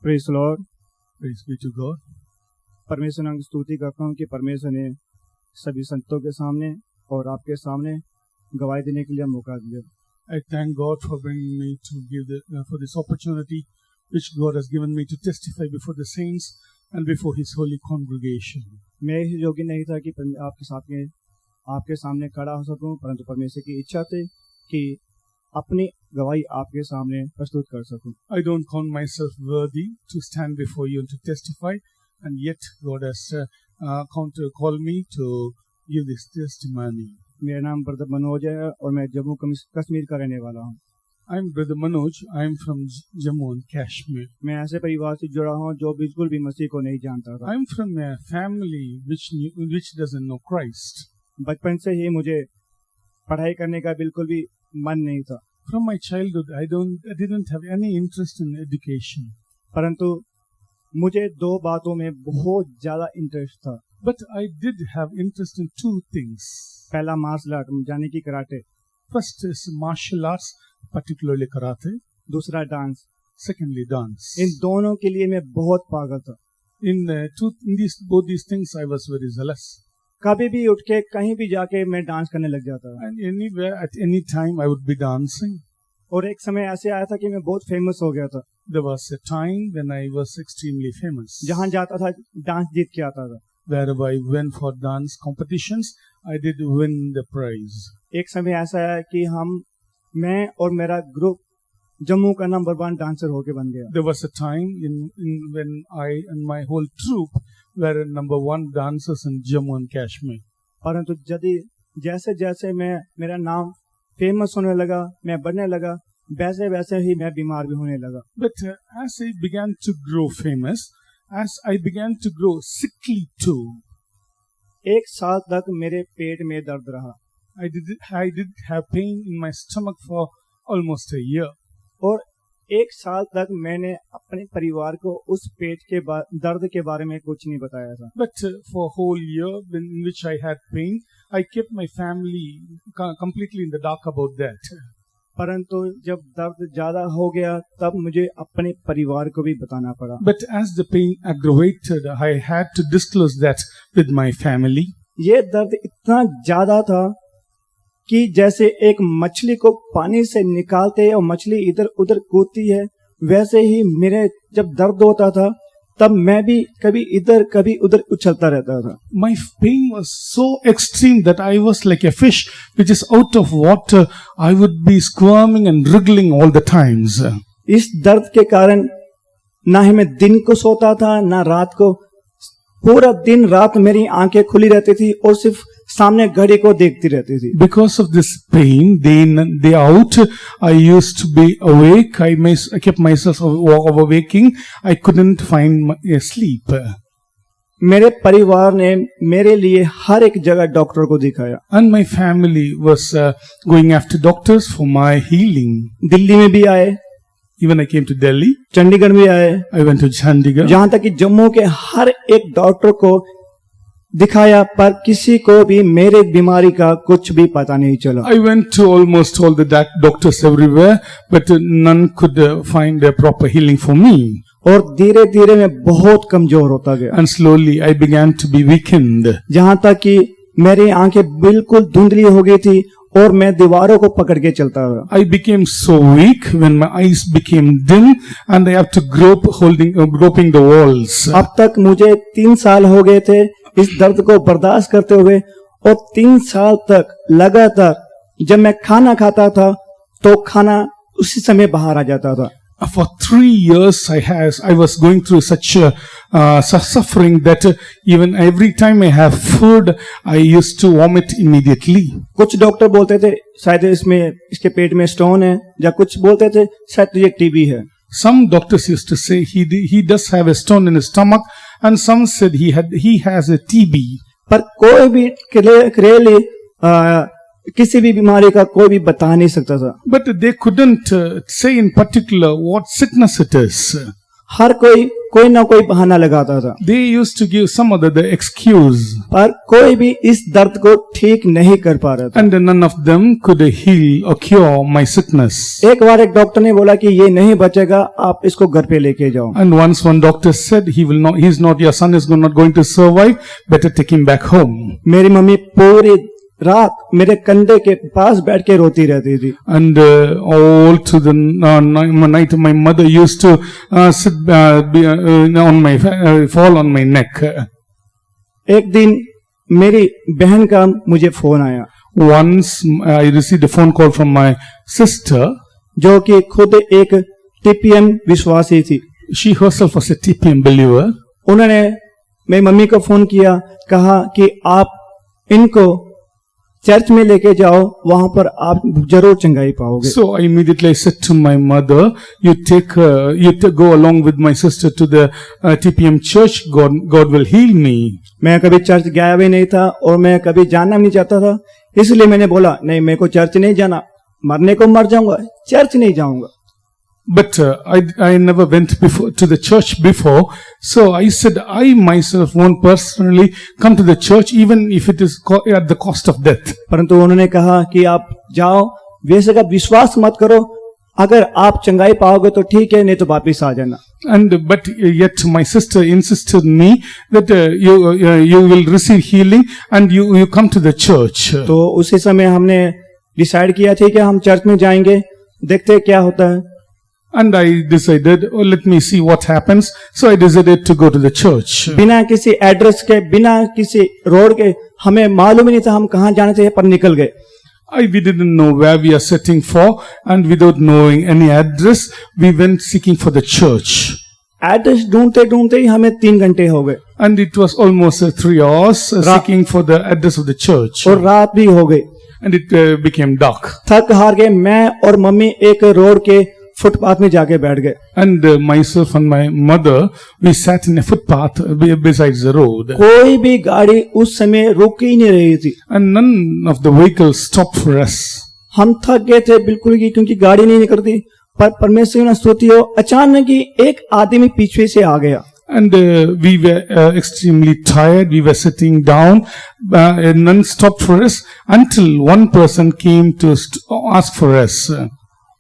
Praise Lord. Praise be to God. परमेश्वर की स्तुति करता हूँ कि परमेश्वर ने सभी संतों के सामने और आपके सामने गवाही देने के लिए मौका दिया। I thank God for bringing me to for this opportunity which God has given me to testify before the saints and before His holy congregation. मैं इस योग्य नहीं था कि आपके सामने खड़ा हो सकूं, परंतु परमेश्वर की इच्छा थी कि अपनी गवाही आपके सामने प्रस्तुत कर सकूं। I don't count myself worthy to stand before you and to testify, and yet God has called me to give this testimony. मेरा नाम ब्रदर मनोज है और मैं जम्मू कश्मीर का रहने वाला हूँ। I'm Brother Manoj. I'm from Jammu and Kashmir. मैं ऐसे परिवार से जुड़ा हूँ जो बिल्कुल भी मसीह को नहीं जानता था। I'm from a family which doesn't know Christ. बचपन से ही मुझे पढ़ाई करने का बिल्कुल भी मन नहीं था। From my childhood, I didn't have any interest in education. परंतु मुझे दो बातों में बहुत ज्यादा इंटरेस्ट था। But I did have interest in two things. पहला मार्शल आर्ट यानी कि karate, First is martial arts, particularly karate. दूसरा डांस। Secondly, dance. इन दोनों के लिए मैं बहुत पागल था। In both these things, I was very zealous. कभी भी उठ के कहीं भी जाके मैं डांस करने लग जाता था। And anywhere, at any time, I would be dancing. और एक समय ऐसे आया था कि मैं बहुत फेमस हो गया था। There was a time when I was extremely famous. जहाँ जाता था डांस जीत के आता था। Wherever I went for dance competitions, I did win the prize. एक समय ऐसा आया कि मैं और मेरा ग्रुप जम्मू का नंबर 1 डांसर होके बन गया। There was a time when I and my whole troupe were number 1 dancers in Jammu and Kashmir. परंतु जैसे जैसे मेरा नाम फेमस होने लगा, मैं बढ़ने लगा, वैसे वैसे ही मैं बीमार भी होने लगा। But as I began to grow famous, as I began to grow sickly too. 1 साल तक मेरे पेट में दर्द रहा। I did have pain in my stomach for almost a year. और 1 साल तक मैंने अपने परिवार को उस पेट के दर्द के बारे में कुछ नहीं बताया था। But for a whole year in which I had pain, I kept my family completely in the dark about that. परंतु जब दर्द ज्यादा हो गया तब मुझे अपने परिवार को भी बताना पड़ा। But as the pain aggravated, I had to disclose that with my family. ये दर्द इतना ज्यादा था कि जैसे एक मछली को पानी से निकालते और मछली इधर उधर कूदती है, वैसे ही मेरे जब दर्द होता था तब मैं भी कभी इधर कभी उधर उछलता रहता था। My pain was so extreme that I was like a fish which is out of water. I would be squirming and wriggling all the times. इस दर्द के कारण ना ही मैं दिन को सोता था ना रात को। पूरा दिन रात मेरी आंखें खुली रहती थी और सिर्फ सामने घड़ी को देखती रहती थी। Because of this pain, day in and day out, I used to be awake. I kept myself overwaking. I couldn't find sleep. मेरे परिवार ने मेरे लिए हर एक जगह डॉक्टर को दिखाया। And my family was going after doctors for my healing. Delhi में भी आए। Even I came to Delhi. Chandigarh भी आए। I went to Chandigarh. जहाँ तक कि जम्मू के हर एक डॉक्टर को दिखाया, पर किसी को भी मेरे बीमारी का कुछ भी पता नहीं चला। I went to almost all the doctors everywhere, but none could find a proper healing for me. और धीरे धीरे मैं बहुत कमजोर होता गया। And slowly I began to be weakened. जहाँ तक कि मेरी आंखें बिल्कुल धुंधली हो गई थी और मैं दीवारों को पकड़ के चलता था। I became so weak when my eyes became dim and I had to groping the walls. अब तक मुझे 3 साल हो गए थे इस दर्द को बर्दाश्त करते हुए, और 3 साल तक लगातार जब मैं खाना खाता था तो खाना उसी समय बाहर आ जाता था। For 3 years I was going through such suffering that even every time I have food I used to vomit immediately. कुछ डॉक्टर बोलते थे शायद इसके पेट में स्टोन है, या कुछ बोलते थे शायद तुझे टीबी है। Some doctors used to say he does have a stone in his stomach, and some said he has a TB. पर कोई भी क्लियरली किसी भी बीमारी का कोई भी बता नहीं सकता था। But they couldn't say in particular what sickness it is. हर कोई कोई ना कोई बहाना लगाता था, They used to give some other the excuse, पर कोई भी इस दर्द को ठीक नहीं कर पा रहा था। and none of them could heal or cure my sickness. एक बार एक डॉक्टर ने बोला कि ये नहीं बचेगा, आप इसको घर पे लेके जाओ। And once one doctor said, your son is not going to survive, better take him back home. मेरी मम्मी पूरी रात मेरे कंधे के पास बैठ के रोती रहती थी। And all through the night, my mother used to fall on my neck. एक दिन मेरी बहन का मुझे फोन आया, Once I received a phone call from my sister. जो कि खुद एक टीपीएम विश्वासी थी। She herself was a TPM believer. उन्होंने मेरी मम्मी को फोन किया, कहा कि आप इनको चर्च में लेके जाओ, वहां पर आप जरूर चंगाई पाओगे। So I immediately said to my mother, you go along with my sister to the TPM church. God will heal me. मैं कभी चर्च गया भी नहीं था और मैं कभी जाना नहीं चाहता था, इसलिए मैंने बोला नहीं, मेरे को चर्च नहीं जाना, मरने को मर जाऊंगा, चर्च नहीं जाऊंगा। But I never went to the church before, so I said I myself won't personally come to the church, even if it is at the cost of death. परंतु उन्होंने कहा कि आप जाओ, वैसे का विश्वास मत करो, अगर आप चंगाई पाओगे तो ठीक है, नहीं तो वापिस आ जाना। But yet my sister insisted me that you will receive healing and you come to the church. तो उसी समय हमने डिसाइड किया था कि हम चर्च में जाएंगे, देखते क्या होता है। And I decided, let me see what happens. So I decided to go to the church. बिना किसी एड्रेस के, बिना किसी रोड के, हमें मालूम ही नहीं था हम कहाँ जाने थे, पर निकल गए। We didn't know where we are setting for, and without knowing any address, we went seeking for the church. Address ढूंढते ढूंढते ही हमें 3 घंटे हो गए। And it was almost 3 hours seeking for the address of the church. और रात भी हो गई। And it became dark. थक हार गए, मैं और मम्मी एक रोड के फुटपाथ में जाके बैठ गए। And myself and my mother, we sat in a footpath besides the road. कोई भी गाड़ी उस समय रुक ही नहीं रही थी। And none of the vehicles stopped for us. हम थक गए थे बिल्कुल ही, क्योंकि गाड़ी नहीं निकलती। पर परमेश्वर ने स्तुति हो, अचानक ही एक आदमी पीछे से आ गया। And we were extremely tired. We were sitting down, and none stopped for us until one person came to ask for us.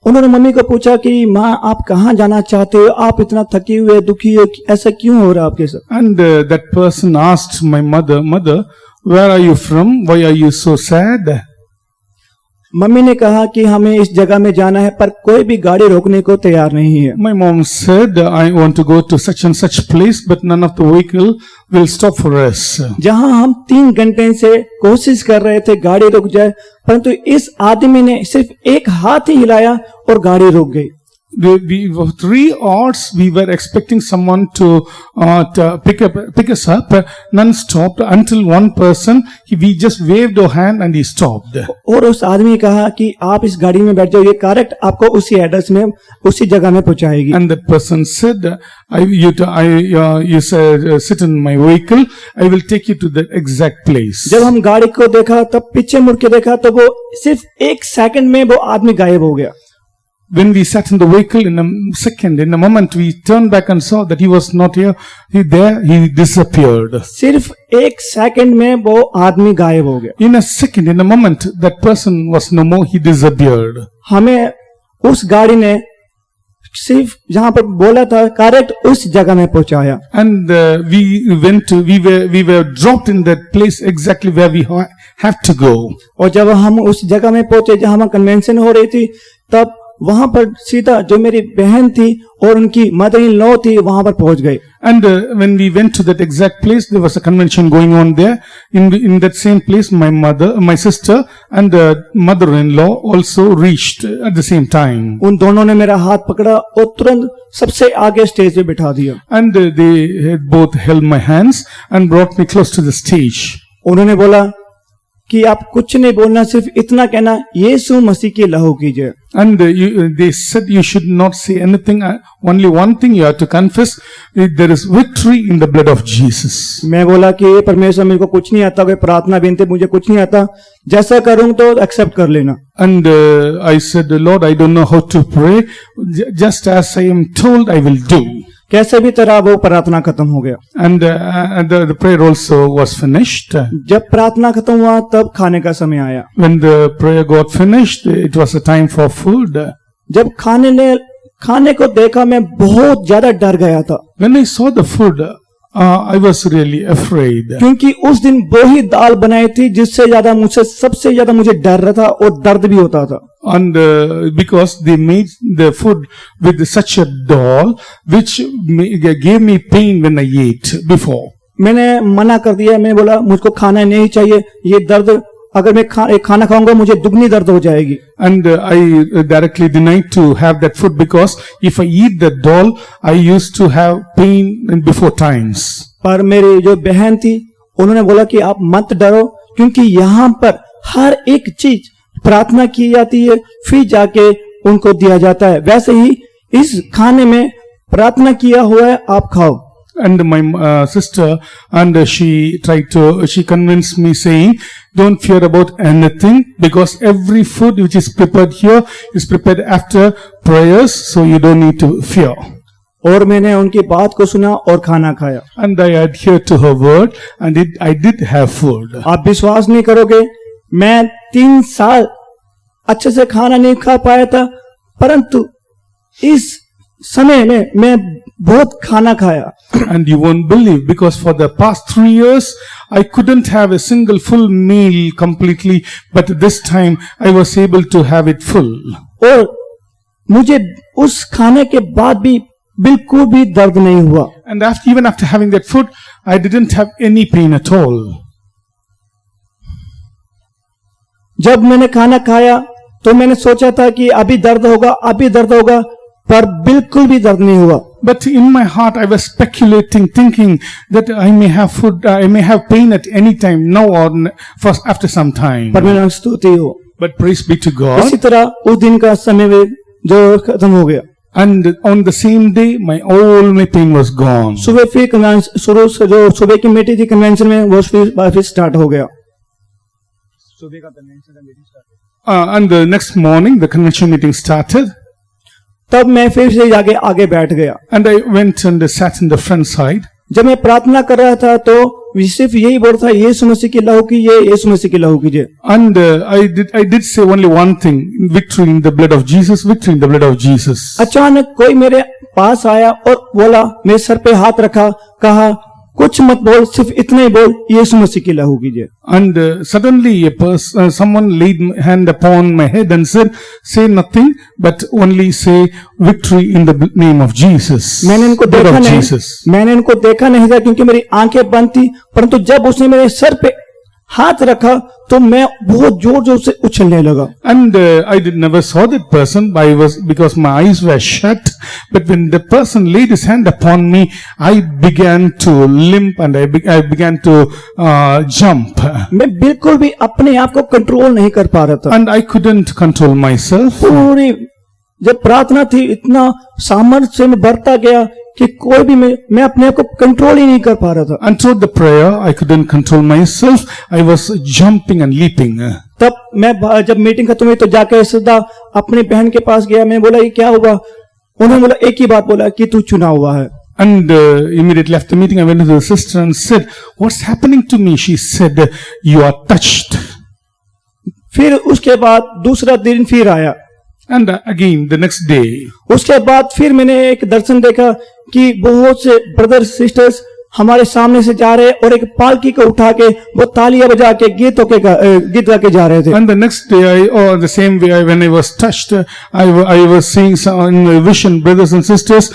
उन्होंने मम्मी को पूछा कि माँ, आप कहाँ जाना चाहते हो, आप इतना थके हुए दुखी हो, ऐसा क्यों हो रहा है आपके साथ? And that person asked my mother, where are you from? Why are you so sad? Mummy ने कहा कि हमें इस जगह में जाना है, पर कोई भी गाड़ी रोकने को तैयार नहीं है। My mom said, I want to go to such and such place, but none of the vehicle will stop for us. जहां हम 3 घंटे से कोशिश कर रहे थे गाड़ी रुक जाए, परंतु इस आदमी ने सिर्फ एक हाथ ही हिलाया और गाड़ी रुक गई। We for 3 hours we were expecting someone to pick us up. None stopped until one person, we just waved our hand and he stopped. और उस आदमी ने कहा कि आप इस गाड़ी में बैठ जाओ, ये करेक्ट आपको उसी एड्रेस में, उसी जगह में पहुंचाएगी। And that person said, you sit in my vehicle, I will take you to the exact place. जब हम गाड़ी को देखा, तब पीछे मुड़ के देखा, तो वो सिर्फ 1 सेकंड में वो आदमी गायब हो गया। When we sat in the vehicle, in a moment, we turned back and saw that he was not here. He disappeared. सिर्फ 1 सेकंड में वो आदमी गायब हो गया। In a second, in a moment, that person was no more. He disappeared. हमें उस गाड़ी ने सिर्फ जहां पर बोला था करेक्ट उस जगह में पहुंचाया। And we were dropped in that place exactly where we have to go. और जब हम उस जगह में पहुंचे जहां कन्वेंशन हो रही थी, तब वहां पर सीधा जो मेरी बहन थी और उनकी मदर इन लॉ थी, वहां पर पहुंच गए। And when we went to that exact place, there was a convention going on there. In that same place, my sister and mother-in-law also reached at the same time. उन दोनों ने मेरा हाथ पकड़ा और तुरंत सबसे आगे स्टेज पे बिठा दिया। And they both held my hands and brought me close to the stage. उन्होंने बोला कि आप कुछ नहीं बोलना, सिर्फ इतना कहना, यीशु मसीह की लहू कीजिए। And they said you should not say anything. Only one thing you have to confess: there is victory in the blood of Jesus. मैं बोला कि परमेश्वर, मेरे को कुछ नहीं आता, कोई प्रार्थना विनती मुझे कुछ नहीं आता, जैसा करूं तो एक्सेप्ट कर लेना। And I said, Lord, I don't know how to pray. Just as I am told, I will do. कैसे भी तरह वो प्रार्थना खत्म हो गया। And the prayer also was finished. जब प्रार्थना खत्म हुआ तब खाने का समय आया। When the prayer got finished, it was a time for food. जब खाने को देखा मैं बहुत ज्यादा डर गया था, When I saw the food, I was really afraid. क्योंकि उस दिन वो ही दाल बनाई थी जिससे ज्यादा सबसे ज्यादा मुझे डर रहा था और दर्द भी होता था। And because they made the food with such a dal which gave me pain when I ate before. मैंने मना कर दिया, मैंने बोला मुझको खाना नहीं चाहिए, ये दर्द अगर मैं खाना खाऊंगा मुझे दुगनी दर्द हो जाएगी। And I directly denied to have that food because if I eat that dal, I used to have pain before times. पर मेरी जो बहन थी उन्होंने बोला कि आप मत डरो, क्योंकि यहाँ पर हर एक चीज प्रार्थना की जाती है फिर जाके उनको दिया जाता है, वैसे ही इस खाने में प्रार्थना किया हुआ है, आप खाओ। And my sister, and she convinced me saying, don't fear about anything because every food which is prepared here is prepared after prayers, so you don't need to fear. और मैंने उनकी बात को सुना और खाना खाया। And I adhered to her word and I did have food. आप विश्वास नहीं करोगे, मैं 3 साल अच्छे से खाना नहीं खा पाया था, परंतु इस समय में मैं बहुत खाना खाया। And you won't believe, because for the past 3 years I couldn't have a single full meal completely, but this time I was able to have it full. और मुझे उस खाने के बाद भी बिल्कुल भी दर्द नहीं हुआ। And even after having that food, I didn't have any pain at all. जब मैंने खाना खाया तो मैंने सोचा था कि अभी दर्द होगा, पर बिल्कुल भी दर्द नहीं हुआ। But in my heart I was speculating, thinking that I may have food, I may have pain at any time, now or first after some time. परमेश्वर स्तुति हो। But praise be to God. इसी तरह उस दिन का समय जो खत्म हो गया। And on the same day, all my pain was gone. सुबह फिर शुरू से जो सुबह की मीटिंग थी कन्वेंशन में, वो फिर स्टार्ट हो गया। सुबह का कन्वेंशन का meeting start. And the next morning, the convention meeting started. तब मैं फिर से जाके आगे बैठ गया। And I went and sat in the front side. जब मैं प्रार्थना कर रहा था तो सिर्फ यही बोल था, यीशु मसीह की लहू कीजिए, यीशु मसीह की लहू कीजिए। And I did say only one thing: victory in the blood of Jesus, victory in the blood of Jesus. अचानक कोई मेरे पास आया और बोला, मेरे सर पे हाथ रखा, कहा कुछ मत बोल, सिर्फ इतना ही बोल, यीशु मसीह की लहू कीजिए। And suddenly someone laid hand upon my head and said, say nothing, but only say victory in the name of Jesus. मैंने इनको देखा नहीं था क्योंकि मेरी आंखें बंद थी, परंतु जब उसने मेरे सर पे हाथ रखा तो मैं बहुत जोर जोर से उछलने लगा। And I never saw that person, because my eyes were shut. But when the person laid his hand upon me, I began to limp and I began to jump. मैं बिल्कुल भी अपने आप को कंट्रोल नहीं कर पा रहा था। And I couldn't control myself. पूरी जब प्रार्थना थी, इतना सामर्थ्य में बढ़ता गया कि कोई भी मैं अपने आप को कंट्रोल ही नहीं कर पा रहा था। And through the prayer, I couldn't control myself. I was jumping and leaping. तब मैं जब मीटिंग खत्म हुई तो जाकर सीधा अपनी बहन के पास गया। मैं बोला, ये क्या हुआ? उन्होंने बोला, एक ही बात बोला कि तू चुना हुआ है। And immediately after the meeting, I went to the sister and said, what's happening to me? She said, you are touched. फिर उसके बाद दूसरा दिन फिर आया। And again the next day, उसके बाद फिर मैंने एक दर्शन देखा कि बहुत से ब्रदर्स सिस्टर्स हमारे सामने से जा रहे और एक पालकी को उठा के वो तालियां बजा के गीत गा के जा रहे थे। And the next day, the same way, when I was touched, I was seeing in my vision brothers and sisters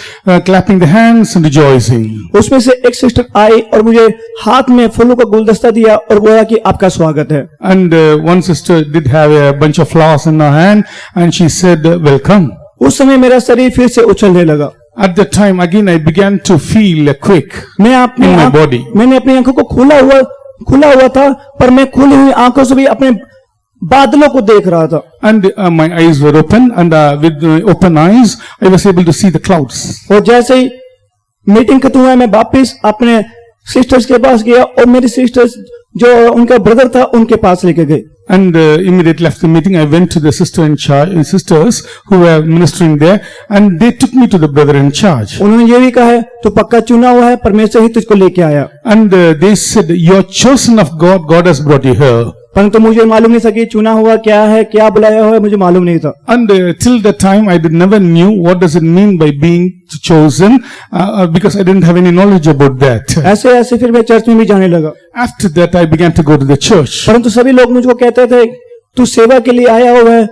clapping their hands and rejoicing. उसमें से एक सिस्टर आई और मुझे हाथ में फूलों का गुलदस्ता दिया और बोला कि आपका स्वागत है। And one sister did have a bunch of flowers in her hand and she said, welcome. उस समय मेरा शरीर फिर से उछलने लगा। At that time again I began to feel a quake in my body. मैंने अपनी आंखों को खुला हुआ था, पर मैं खुली हुई आंखों से भी अपने बादलों को देख रहा था। And my eyes were open, and with open eyes I was able to see the clouds. और जैसे ही मीटिंग खत्म हुआ, मैं वापस अपने सिस्टर्स के पास गया और मेरी सिस्टर्स जो उनका ब्रदर था उनके पास लेके गए। And immediately after the meeting, I went to the sister in charge, sisters who were ministering there, and they took me to the brother in charge. उन्होंने ये भी कहा है तू पक्का चुना हुआ है, परमेश्वर ही तुझको लेके आया। And they said, "You're chosen of God. God has brought you here." परंतु मुझे मालूम नहीं था कि चुना हुआ क्या है, क्या बुलाया हुआ है, मुझे मालूम नहीं था। And till that time, I never knew what does it mean by being chosen, because I didn't have any knowledge about that. ऐसे ऐसे फिर मैं चर्च में भी जाने लगा। After that, I began to go to the church. परंतु सभी लोग मुझको कहते थे तू सेवा के लिए आया हुआ है,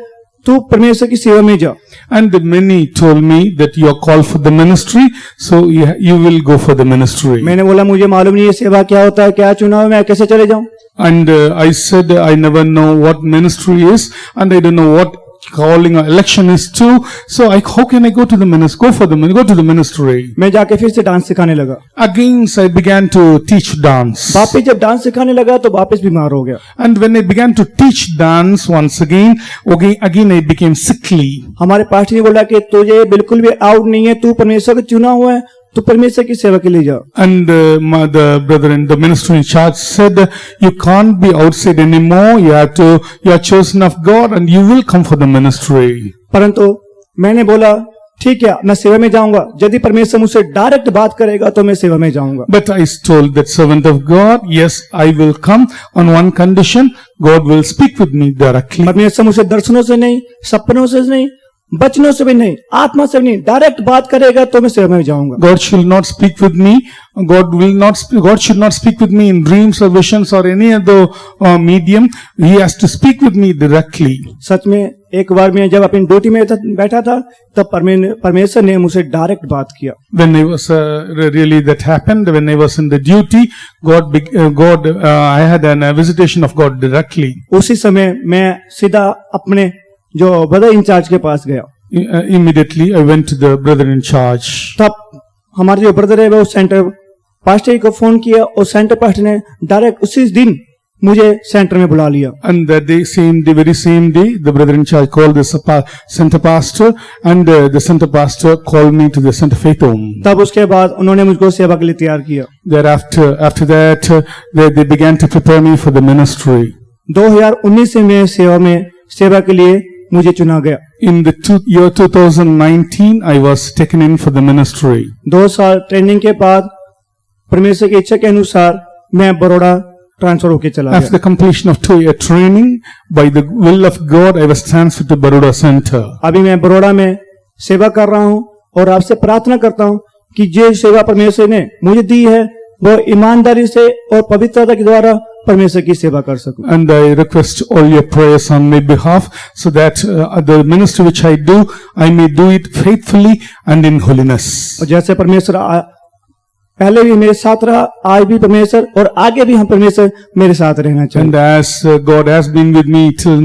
तू परमेश्वर की सेवा में जा। And many told me that you are called for the ministry, so you will go for the ministry. मैंने बोला मुझे मालूम नहीं है सेवा क्या होता है, क्या चुना हुआ, मैं कैसे चले जाऊं। And I said, I never know what ministry is, and I don't know what calling or election is too. So how can I go to the ministry? Go to the ministry. मैं जाके फिर से dance सिखाने लगा। Again, I began to teach dance. वापिस जब dance सिखाने लगा तो वापिस बीमार हो गया। And when I began to teach dance once again I became sickly. हमारे पास्टर ने बोला कि तुझे बिल्कुल भी आउट नहीं है, तू परमेश्वर का चुना हुआ है, तू परमेश्वर की सेवा के लिए जा। And the brother in the ministry in charge said, you can't be outside anymore. You are chosen of God, and you will come for the ministry. परंतु मैंने बोला ठीक है, मैं सेवा में जाऊंगा, यदि परमेश्वर मुझसे डायरेक्ट बात करेगा तो मैं सेवा में जाऊंगा। But I told that servant of God, yes, I will come on one condition: God will speak with me directly. परमेश्वर मुझसे दर्शनों से नहीं, सपनों से नहीं, बचनों से भी नहीं, आत्मा से भी नहीं, डायरेक्ट बात करेगा तो मैं सेवा में जाऊंगा। God shall not speak with me. God should not speak with me in dreams or visions or any other medium. He has to speak with me directly. सच में एक बार मैं जब अपनी ड्यूटी में बैठा था तब परमेश्वर ने मुझसे डायरेक्ट बात किया। When I was really that happened when I was in the duty, I had a visitation of God directly. उसी समय मैं सीधा अपने जो ब्रदर इंचार्ज के पास गया। Immediately I went to the brother in charge. तब हमारे जो ब्रदर है वो सेंटर पास्टर को फोन किया और सेंटर पास्टर ने डायरेक्ट उसी दिन मुझे सेंटर में बुला लिया। And that day, very same day, the brother in charge called the center pastor, and the center pastor called me to the center faith home. तब उसके बाद उन्होंने मुझको सेवा के लिए तैयार किया। Thereafter, after that, they began to prepare me for the ministry. 2019 से मैं सेवा के लिए मुझे चुना गया। In the year 2019, I was taken in for the ministry. 2 साल ट्रेनिंग के बाद परमेश्वर की इच्छा के अनुसार मैं बड़ौदा ट्रांसफर होके चला गया। After the completion of 2-year training, by the will of God, I was transferred to Baroda Center. अभी मैं बड़ौदा में सेवा कर रहा हूँ और आपसे प्रार्थना करता हूँ कि जो सेवा परमेश्वर ने मुझे दी है वो ईमानदारी से और पवित्रता के द्वारा परमेश्वर की सेवा कर सकूं। And I request all your prayers on my behalf, so that the ministry which I do, I may do it faithfully and in holiness. और जैसे परमेश्वर पहले भी मेरे साथ रहा, आज भी परमेश्वर और आगे भी हम परमेश्वर मेरे साथ रहना चाहिए। And as God has been with me till